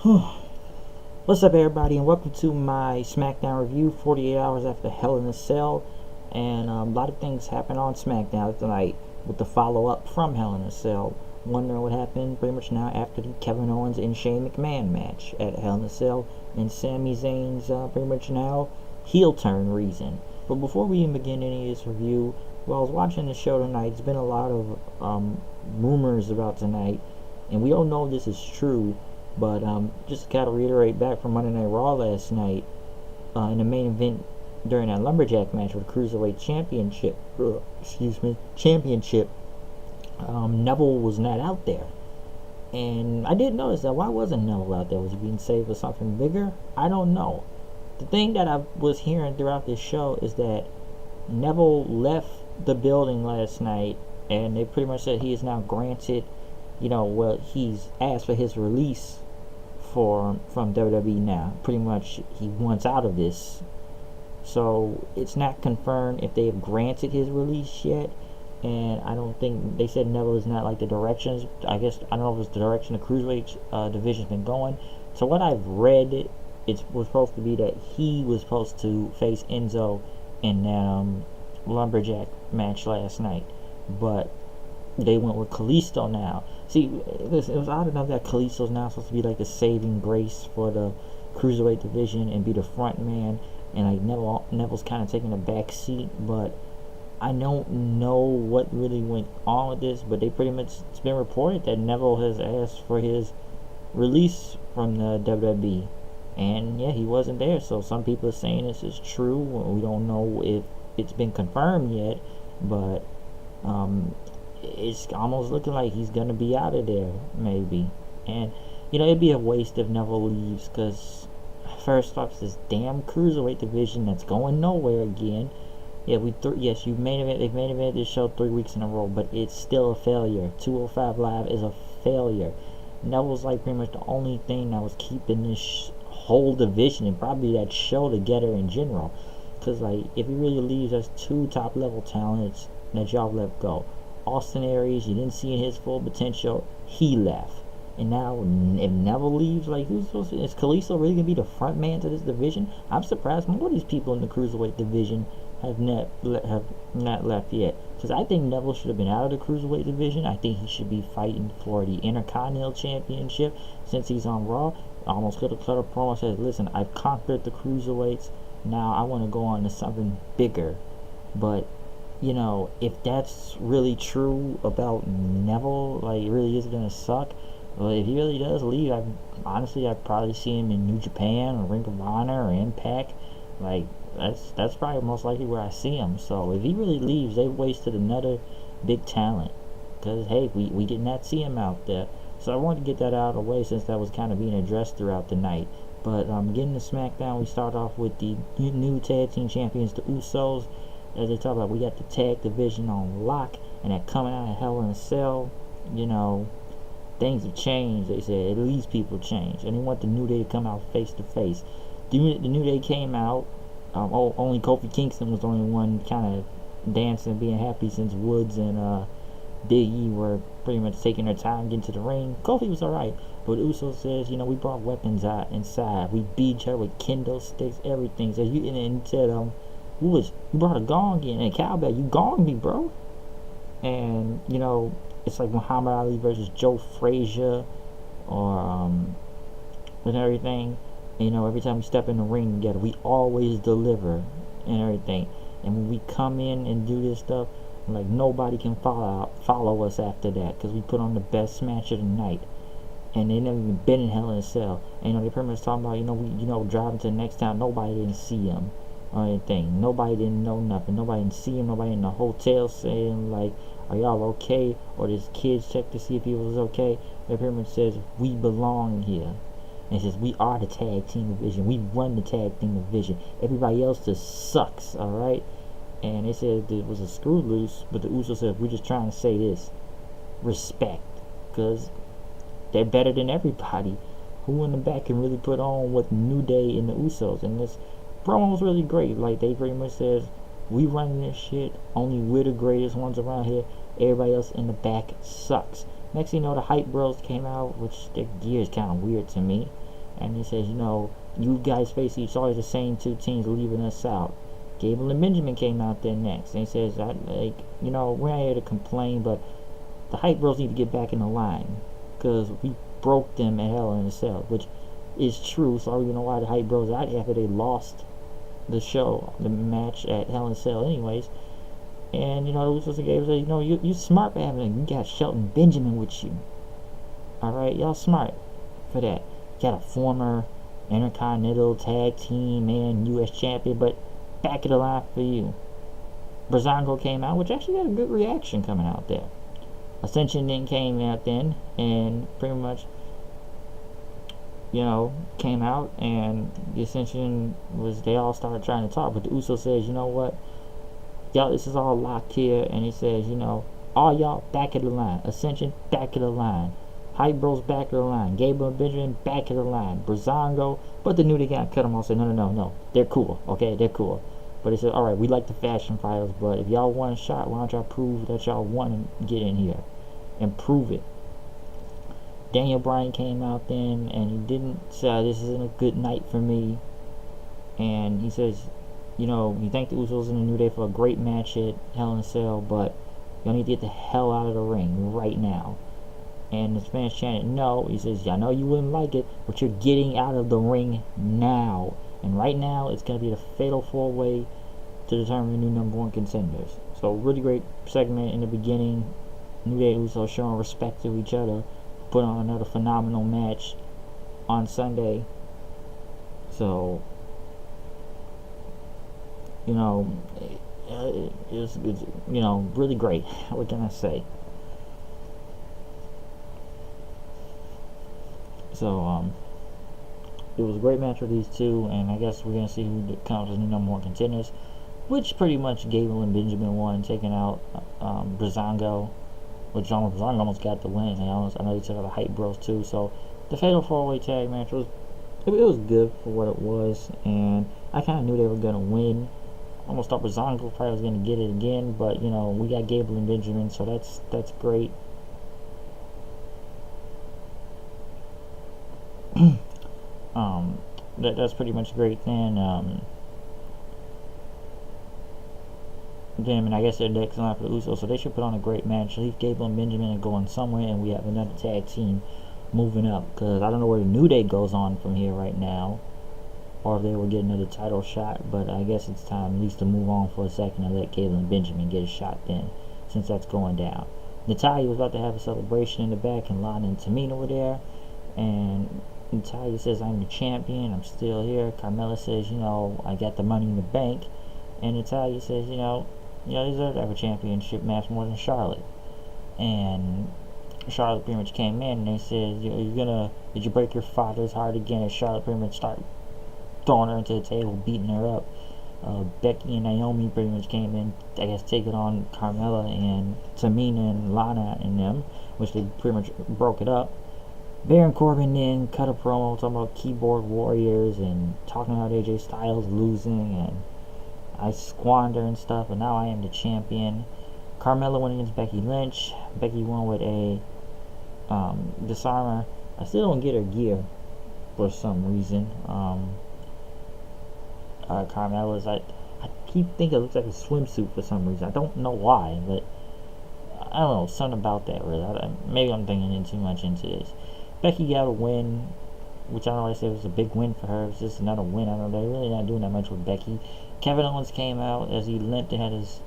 What's up, everybody, and welcome to my Smackdown review. 48 hours after Hell in a Cell, and a lot of things happened on Smackdown tonight with the follow-up from Hell in a Cell. Wondering what happened pretty much now after the Kevin Owens and Shane McMahon match at Hell in a Cell, and Sami Zayn's pretty much now heel turn reason. But before we even begin any of this review, while I was watching the show tonight, there's been a lot of rumors about tonight, and we don't know if this is true. But just to kind of reiterate back from Monday Night Raw last night, in the main event during that lumberjack match with the cruiserweight championship, Neville was not out there, and I did notice that. Why wasn't Neville out there? Was he being saved for something bigger? I don't know. The thing that I was hearing throughout this show is that Neville left the building last night, and they pretty much said he is now granted, he's asked for his release from WWE now. Pretty much he wants out of this. So it's not confirmed if they have granted his release yet. And I don't think, they said Neville is not like the directions. I guess, I don't know if it's the direction the Cruiserweight division's been going. So what I've read, it was supposed to be that he was supposed to face Enzo in that lumberjack match last night. But they went with Kalisto now. See, listen, it was odd enough that Kalisto's now supposed to be like the saving grace for the cruiserweight division and be the front man, and like Neville's kind of taking a back seat. But I don't know what really went on with this. But they pretty much, it's been reported that Neville has asked for his release from the WWE, and yeah, he wasn't there. So some people are saying this is true. We don't know if it's been confirmed yet, but it's almost looking like he's gonna be out of there, maybe. And it'd be a waste if Neville leaves, because first off, this damn cruiserweight division that's going nowhere again. Yeah, yes, they've main evented this show 3 weeks in a row, but it's still a failure. 205 Live is a failure. Neville's like pretty much the only thing that was keeping this whole division and probably that show together in general. Because like, if he really leaves, that's 2 top level talents that y'all let go. Austin Aries, you didn't see in his full potential, he left. And now, if Neville leaves, like, who's supposed to, is Kalisto really going to be the front man to this division? I'm surprised more of these people in the cruiserweight division have not left yet. Because I think Neville should have been out of the cruiserweight division. I think he should be fighting for the Intercontinental Championship since he's on Raw. Almost could have cut a promo and said, listen, I've conquered the cruiserweights. Now I want to go on to something bigger. But if that's really true about Neville, like, it really is gonna suck. Well, if he really does leave, I'd probably see him in New Japan or Ring of Honor or Impact. Like, that's probably most likely where I see him. So if he really leaves, they've wasted another big talent. Because hey, we did not see him out there. So I wanted to get that out of the way since that was kind of being addressed throughout the night. But getting to SmackDown, we start off with the new tag team champions, the Usos. As they talk about, we got the tag division on lock, and that coming out of Hell in a Cell, things have changed. They said at least people change, and they want the New Day to come out face to face. The New Day came out. Only Kofi Kingston was the only one kind of dancing, being happy, since Woods and Big E were pretty much taking their time getting to the ring. Kofi was alright, but Uso says, we brought weapons out inside. We beat her with kendo sticks, everything. So and said, you brought a gong in and a cowbell. You gonged me, bro. And it's like Muhammad Ali versus Joe Frazier, or and everything. And, every time we step in the ring together, we always deliver and everything. And when we come in and do this stuff, like, nobody can follow us after that, because we put on the best match of the night. And they never even been in Hell in a Cell. And they pretty much talking about driving to the next town. Nobody didn't see him or anything. Nobody didn't know nothing. Nobody didn't see him. Nobody in the hotel saying, like, are y'all okay? Or this kids check to see if he was okay. They pretty much says, we belong here. And it says, we are the tag team division. We run the tag team division. Everybody else just sucks, alright? And they said it was a screw loose, but the Usos said, we're just trying to say this. Respect. Because they're better than everybody. Who in the back can really put on what New Day and the Usos? And this promo was really great. Like, they pretty much says, we running this shit. Only we're the greatest ones around here. Everybody else in the back sucks. Next thing you know, the Hype Bros came out, which their gear is kind of weird to me. And he says, you guys face each other, the same two teams leaving us out. Gable and Benjamin came out there next. And he says, we're not here to complain, but the Hype Bros need to get back in the line. Because we broke them at Hell in a Cell, which is true. So I don't even know why the Hype Bros out after they lost the match at Hell in a Cell anyways. And, the Usos and Gable said, you smart for having you got Shelton Benjamin with you. Alright, y'all smart for that. You got a former Intercontinental Tag Team and US Champion, but back of the line for you. Brazongo came out, which actually got a good reaction coming out there. Ascension then came out then, and pretty much, came out, and the Ascension they all started trying to talk, but the Uso says, you know what, y'all, this is all locked here, and he says, all y'all back of the line. Ascension, back of the line. Hype Bros, back of the line. Gable and Benjamin, back of the line. Brazongo, but the New Day got cut them off, said, no, they're cool, okay, they're cool. But he said, alright, we like the fashion fighters, but if y'all want a shot, why don't y'all prove that y'all want to get in here and prove it? Daniel Bryan came out then, and he didn't say, this isn't a good night for me. And he says, he thanked the Usos and the New Day for a great match at Hell in a Cell, but y'all need to get the hell out of the ring right now. And the fans chanted, no. He says, I know you wouldn't like it, but you're getting out of the ring now. And right now, it's going to be the fatal 4-way to determine the new number one contenders. So, really great segment in the beginning. New Day Usos showing respect to each other. Put on another phenomenal match on Sunday. So, it's really great. What can I say? So, it was a great match with these two, and I guess we're going to see who becomes the new number one contenders, which pretty much Gable and Benjamin won, taking out Brazongo, which Brazongo almost got the win, and I know they took out the Hype Bros too. So the Fatal 4-Way Tag match was good for what it was, and I kind of knew they were going to win. Almost thought Brazongo probably was going to get it again, but we got Gable and Benjamin, so that's great. That's pretty much great. Then I guess they're next line for the Usos, so they should put on a great match. Leave Gable and Benjamin are going somewhere, and we have another tag team moving up, because I don't know where the New Day goes on from here right now, or if they will get another title shot, but I guess it's time at least to move on for a second and let Gable and Benjamin get a shot then, since that's going down. Natalia was about to have a celebration in the back, and Lana and Tamina were there, and Natalia says, I'm the champion, I'm still here. Carmella says, I got the money in the bank. And Natalia says, you deserve to have a championship match more than Charlotte. And Charlotte pretty much came in, and they said, did you break your father's heart again? And Charlotte pretty much started throwing her into the table, beating her up. Becky and Naomi pretty much came in, I guess, taking on Carmella and Tamina and Lana and them, which they pretty much broke it up. Baron Corbin then cut a promo talking about keyboard warriors and talking about AJ Styles losing and I squander and stuff, and now I am the champion. Carmella went against Becky Lynch. Becky won with a disarmer. I still don't get her gear for some reason. Carmella's, I keep thinking it looks like a swimsuit for some reason. I don't know why, but I don't know, something about that really. Maybe I'm thinking in too much into this. Becky got a win, which I don't know why I say it was a big win for her. It's just another win. I don't know, they're really not doing that much with Becky. Kevin Owens came out as he limped and had his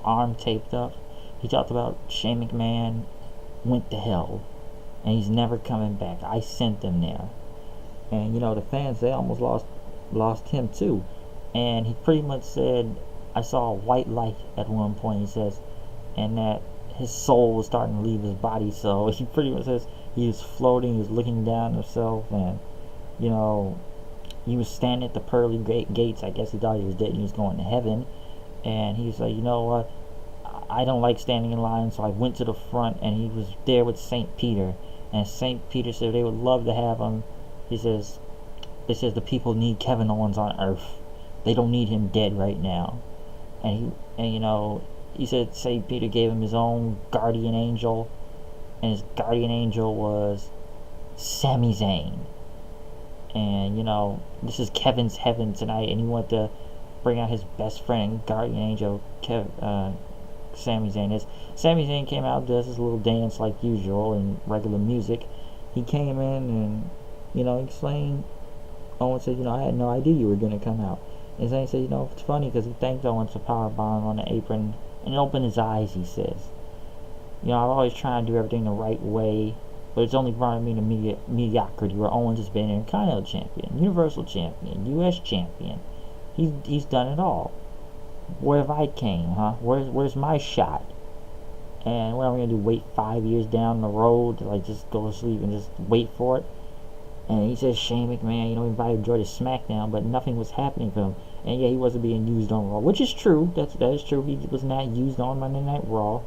arm taped up. He talked about Shane McMahon went to hell and he's never coming back. I sent them there. And the fans, they almost lost him too. And he pretty much said, I saw a white light at one point, he says, and that his soul was starting to leave his body. So he pretty much says he was floating, he was looking down himself, and he was standing at the pearly gates. I guess he thought he was dead and he was going to heaven. And he was like, you know what, I don't like standing in line, so I went to the front, and he was there with St. Peter. And St. Peter said they would love to have him. He says, it says the people need Kevin Owens on Earth. They don't need him dead right now. And he said St. Peter gave him his own guardian angel, and his guardian angel was Sami Zayn. And, this is Kevin's heaven tonight, and he wanted to bring out his best friend, guardian angel, Sami Zayn. Sami Zayn came out, does his little dance like usual in regular music. He came in and, explained. Owen said, I had no idea you were going to come out. And Zayn said, it's funny because he thanked Owens for powerbomb on the apron, and it opened his eyes, he says. I've always tried to do everything the right way, but it's only brought me to mediocrity, where Owens has been Intercontinental Champion, Universal Champion, U.S. Champion. He's done it all. Where have I came, huh? Where's my shot? And what am I going to do, wait 5 years down the road to, just go to sleep and just wait for it? And he says Shane McMahon, he invited Joy to Smackdown, but nothing was happening for him. And yeah, he wasn't being used on Raw, which is true. That is true. He was not used on Monday Night Raw.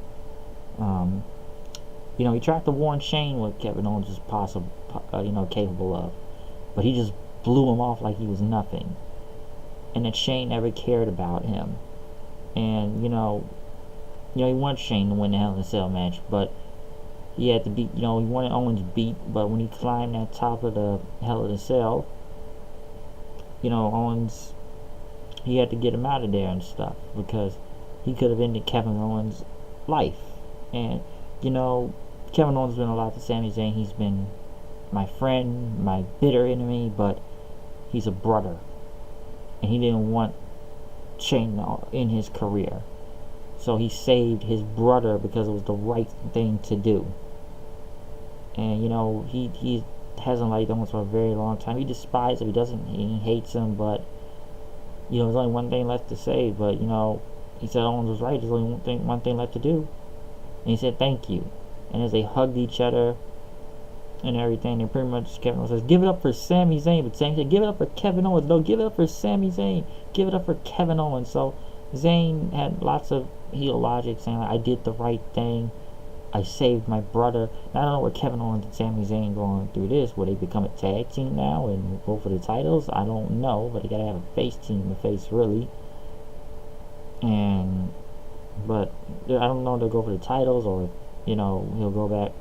He tried to warn Shane what Kevin Owens was capable of, but he just blew him off like he was nothing. And that Shane never cared about him. And he wanted Shane to win the Hell in a Cell match, but he had to beat, he wanted Owens beat, but when he climbed that top of the Hell in a Cell, Owens, he had to get him out of there and stuff, because he could have ended Kevin Owens' life. And, Kevin Owens has been a lot to Sami Zayn. He's been my friend, my bitter enemy, but he's a brother. And he didn't want Shane in his career. So he saved his brother because it was the right thing to do. And, he hasn't liked Owens for a very long time. He despises him. He hates him, but, there's only one thing left to say. But, he said Owens was right. There's only one thing left to do. And he said, thank you. And as they hugged each other and everything, they pretty much, Kevin Owens says, give it up for Sami Zayn. But Sami said, give it up for Kevin Owens. No, give it up for Sami Zayn. Give it up for Kevin Owens. So Zayn had lots of heel logic, saying, I did the right thing. I saved my brother. Now, I don't know where Kevin Owens and Sami Zayn going through this. Will they become a tag team now and go for the titles? I don't know, but they gotta have a face team to face, really. But I don't know if they'll go for the titles, or he'll go back.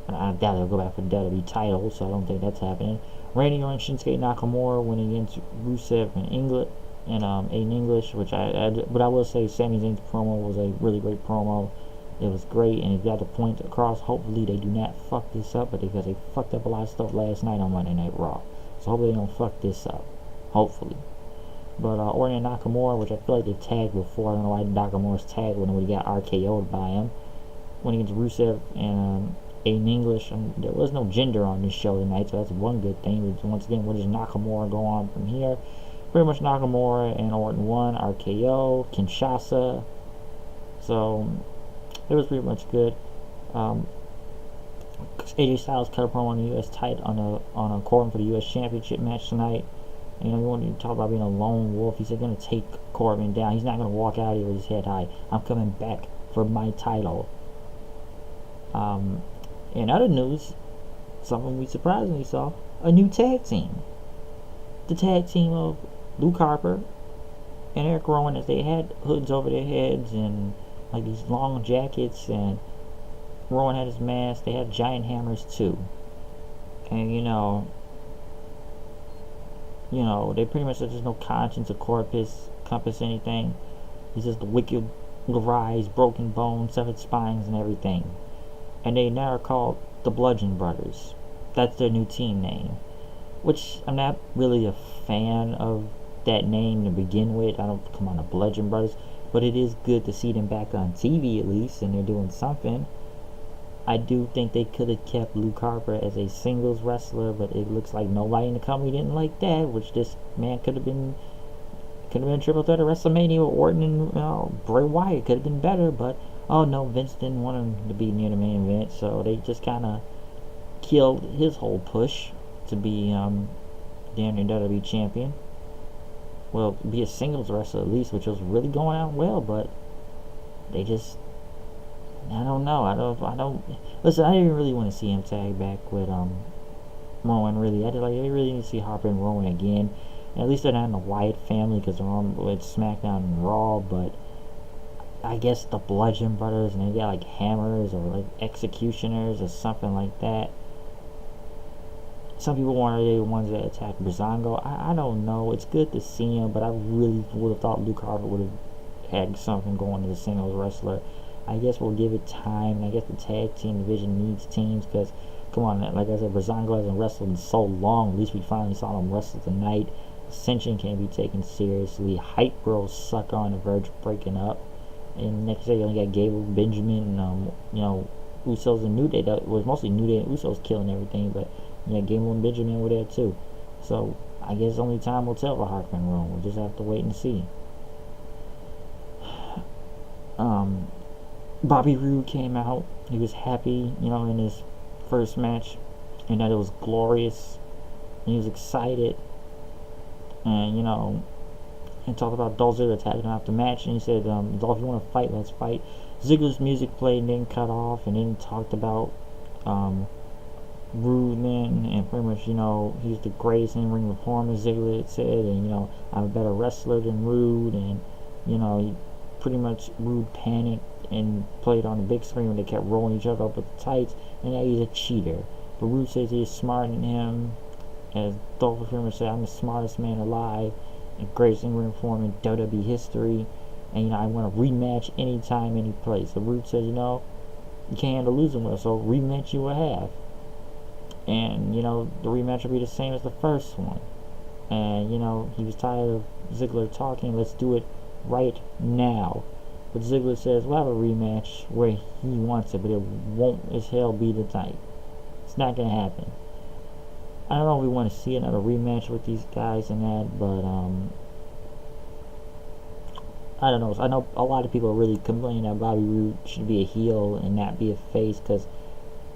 I doubt he'll go back for the WWE title, so I don't think that's happening. Randy Orton, Shinsuke Nakamura went against Rusev and Aiden English, but I will say Sami Zayn's promo was a really great promo. It was great, and he got the point across. Hopefully they do not fuck this up, because they fucked up a lot of stuff last night on Monday Night Raw. So hopefully they don't fuck this up. Hopefully. But Orton and Nakamura, which I feel like they tagged before. I don't know why Nakamura's tagged when he got RKO'd by him. Went against Rusev and Aiden English. And there was no gender on this show tonight, so that's one good thing. But once again, where does Nakamura go on from here? Pretty much Nakamura and Orton won. RKO, Kinshasa. So it was pretty much good. AJ Styles cut a promo on the U.S. title on a Corbin for the U.S. Championship match tonight. And, you want to talk about being a lone wolf. He's going to take Corbin down. He's not going to walk out here with his head high. I'm coming back for my title. In other news, something we surprisingly saw, a new tag team. The tag team of Luke Harper and Eric Rowan, as they had hoods over their heads and like these long jackets, and Rowan had his mask. They had giant hammers too. And they pretty much said there's no conscience or compass, anything. It's just the wicked rise, broken bones, severed spines, and everything. And they now are called the Bludgeon Brothers. That's their new team name. Which I'm not really a fan of that name to begin with. I don't come on the Bludgeon Brothers, but it is good to see them back on TV at least, and they're doing something. I do think they could have kept Luke Harper as a singles wrestler, but it looks like nobody in the company didn't like that, which this man could have been a triple threat at WrestleMania with Orton and Bray Wyatt. Could have been better, but oh no, Vince didn't want him to be near the main event, so they just kind of killed his whole push to be damn near WWE champion. Well, be a singles wrestler at least, which was really going out well, but they just, I don't know. Listen, I didn't really want to see him tag back with Rowan. Really, I really need to see Harper and Rowan again. And at least they're not in the Wyatt family because they're on with SmackDown and Raw. But I guess the Bludgeon Brothers, and they got like hammers or like executioners or something like that. some people wanted the ones that attacked Breezango. I don't know. It's good to see him, but I really would have thought Luke Harper would have had something going as a singles wrestler. I guess we'll give it time. I guess the tag team division needs teams because, come on, like I said, Breezango hasn't wrestled in so long. At least we finally saw him wrestle tonight. Ascension can't be taken seriously. Hype Bros suck on the verge of breaking up. And next day you only got Gable, Benjamin, and Usos and New Day. That was mostly New Day and Usos killing everything, but Gable and Benjamin were there too. So I guess only time will tell for Harper and Rowan. We'll just have to wait and see. Bobby Roode came out. He was happy, in his first match, and that it was glorious. And he was excited, and and talked about Dolph Ziggler attacking him after the match. And he said, "Dolph, you want to fight? Let's fight." Ziggler's music played and then cut off, and then talked about Roode then, and pretty much he's the greatest in-ring performer, Ziggler had said, and I'm a better wrestler than Roode, and he pretty much Roode panicked and played on the big screen when they kept rolling each other up with the tights, and that he's a cheater. But Roode says he's smarter than him, as Dolph pretty much said, "I'm the smartest man alive, the greatest in-ring performer in WWE history, and I want a rematch anytime, any place." So Roode says, you can't handle losing well, so rematch you will have. And, the rematch will be the same as the first one. And, he was tired of Ziggler talking, let's do it right now. But Ziggler says, we'll have a rematch where he wants it, but it won't as hell be tonight. It's not going to happen. I don't know if we want to see another rematch with these guys and that, but, I don't know. I know a lot of people are really complaining that Bobby Roode should be a heel and not be a face, because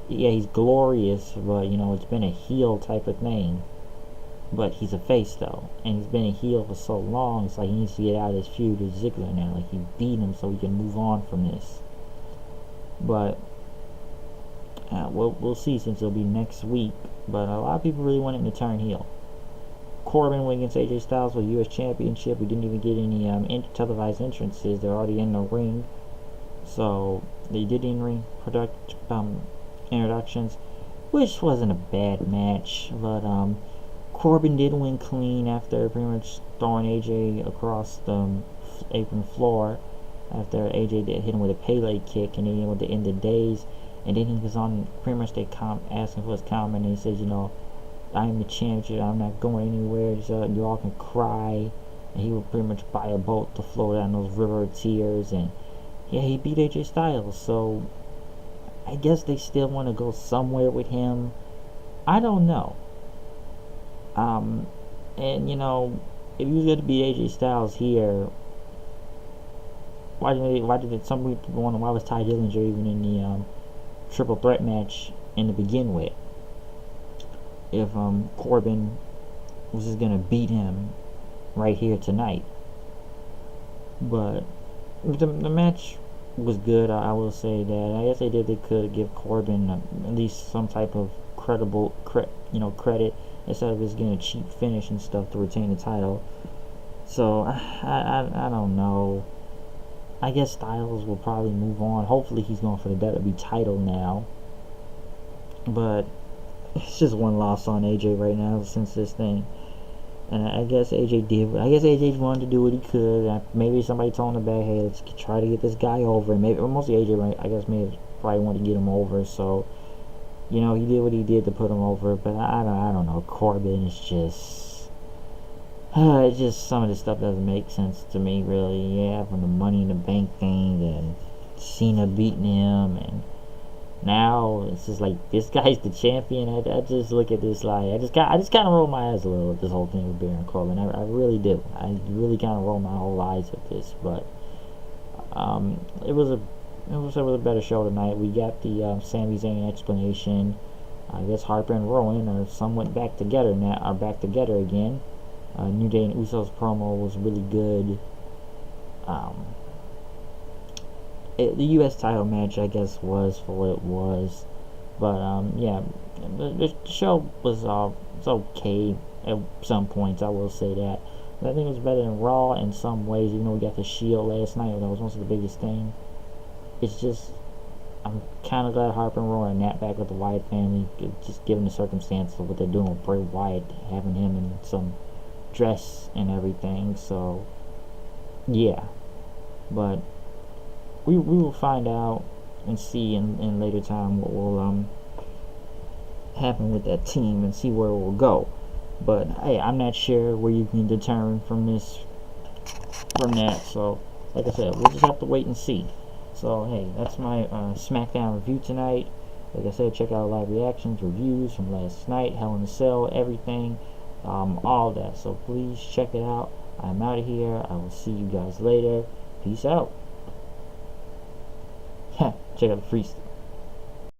he's glorious, but it's been a heel type of thing. But he's a face though, and he's been a heel for so long. It's like he needs to get out of his feud with Ziggler now. Like he beat him so we can move on from this. But we'll see, since it'll be next week. But a lot of people really want him to turn heel. Corbin went against AJ Styles for the U.S. Championship. We didn't even get any televised entrances. They're already in the ring, so they did in-ring introductions, which wasn't a bad match. But Corbin did win clean after pretty much throwing AJ across the apron floor after AJ did hit him with a Pele kick, and then he went to end the days. And then he was on pretty much asking for his comment, and he says, I'm the champion, I'm not going anywhere, so you all can cry. And he would pretty much buy a boat to float down those river of tears. And he beat AJ Styles, so I guess they still want to go somewhere with him. I don't know. And if he was going to beat AJ Styles here, why did some people wonder why was Ty Dillinger even in the triple threat match to begin with? If Corbin was just gonna beat him right here tonight. But the match was good. I will say that. I guess they could give Corbin at least some type of credit instead of just getting a cheap finish and stuff to retain the title. So I don't know. I guess Styles will probably move on. Hopefully he's going for the WWE title now. But it's just one loss on AJ right now since this thing. And I guess AJ wanted to do what he could. Maybe somebody told him back, hey, let's try to get this guy over. And mostly AJ, I guess, probably wanted to get him over. So, he did what he did to put him over. But I don't know. Corbin is just... it's just some of this stuff doesn't make sense to me, really. Yeah, from the Money in the Bank thing and Cena beating him, and now it's just like this guy's the champion. I just look at this like I just kind of roll my eyes a little at this whole thing with Baron Corbin. I really do. I really kind of roll my whole eyes at this. But it was a better show tonight. We got the Sami Zayn explanation. I guess Harper and Rowan are somewhat back together now. Are back together again. New Day and Usos promo was really good. The U.S. title match, I guess, was for what it was. But, the show was okay at some points, I will say that. But I think it was better than Raw in some ways, even though we got the Shield last night. That was most of the biggest thing. It's just, I'm kind of glad Harper and Roy are not back with the Wyatt family, just given the circumstances of what they're doing with Bray Wyatt, having him in some dress and everything. So yeah, but we will find out and see in later time what will happen with that team and see where it will go. But hey, I'm not sure where you can determine from that. So like I said, we'll just have to wait and see. So hey, that's my Smackdown review tonight. Like I said, check out live reactions, reviews from last night, Hell in a Cell, everything, all that. So please check it out. I'm out of here. I will see you guys later. Peace out. Check out the free